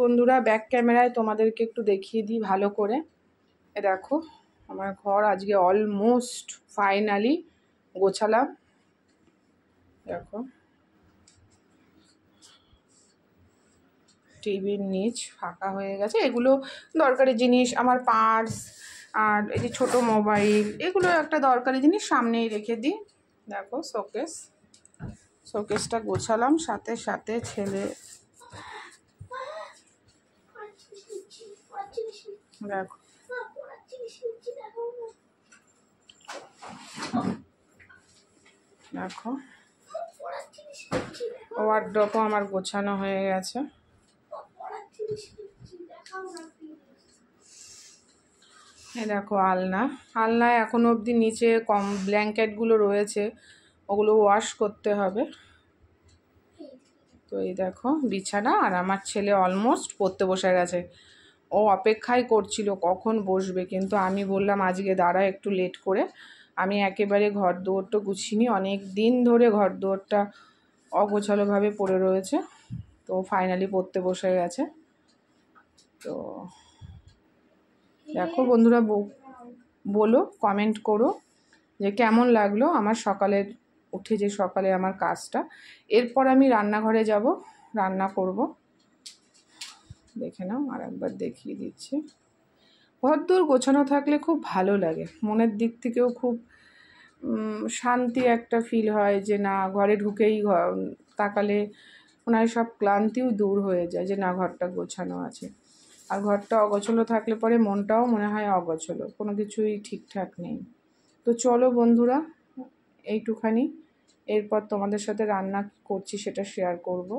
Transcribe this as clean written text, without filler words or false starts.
বন্ধুরা ব্যাক ক্যামেরায় তোমাদেরকে একটু দেখিয়ে দিই ভালো করে। দেখো আমার ঘর আজকে অলমোস্ট ফাইনালি গোছালাম। দেখো টিভির নিচ ফাঁকা হয়ে গেছে, এগুলো দরকারি জিনিস, আমার পার্স আর এই যে ছোটো মোবাইল, এগুলো একটা দরকারি জিনিস সামনেই রেখে দিই। দেখো শোকেসটা গোছালাম, সাথে সাথে ছেলে দেখো দেখো ওয়ার্ড্রপও আমার গোছানো হয়ে গেছে। দেখো আলনায় এখনো অবধি নিচে ব্ল্যাঙ্কেটগুলো রয়েছে, ওগুলো ওয়াশ করতে হবে। তো এই দেখো বিছানা, আর আমার ছেলে অলমোস্ট পড়তে বসে গেছে। ও অপেক্ষাই করছিল কখন বসবে, কিন্তু আমি বললাম আজকে দাঁড়া একটু লেট করে। আমি একেবারে ঘর দুয়ারটা গুছিয়ে অনেক দিন ধরে ঘর দুয়ারটা অগোছালোভাবে পড়ে রয়েছে, তো ফাইনালি পড়তে বসে গেছে। তো দেখো বন্ধুরা, বলো কমেন্ট করো যে কেমন লাগলো আমার সকালে আমার কাজটা। এরপর আমি রান্নাঘরে যাব, রান্না করব। দেখে নাও, আর একবার দেখিয়ে দিচ্ছি। ঘরদোর গোছানো থাকলে খুব ভালো লাগে, মনের দিক থেকেও খুব শান্তি একটা ফিল হয়, যে না ঘরে ঢুকেই তাকালে মনে হয় সব ক্লান্তিও দূর হয়ে যায়, যে না ঘরটা গোছানো আছে। আর ঘরটা অগোছালো থাকলে পরে মনটাও মনে হয় অগোছালো, কোনো কিছুই ঠিকঠাক নেই। তো চলো বন্ধুরা, এইটুখানি। এরপর তোমাদের সাথে রান্না করছি সেটা শেয়ার করব।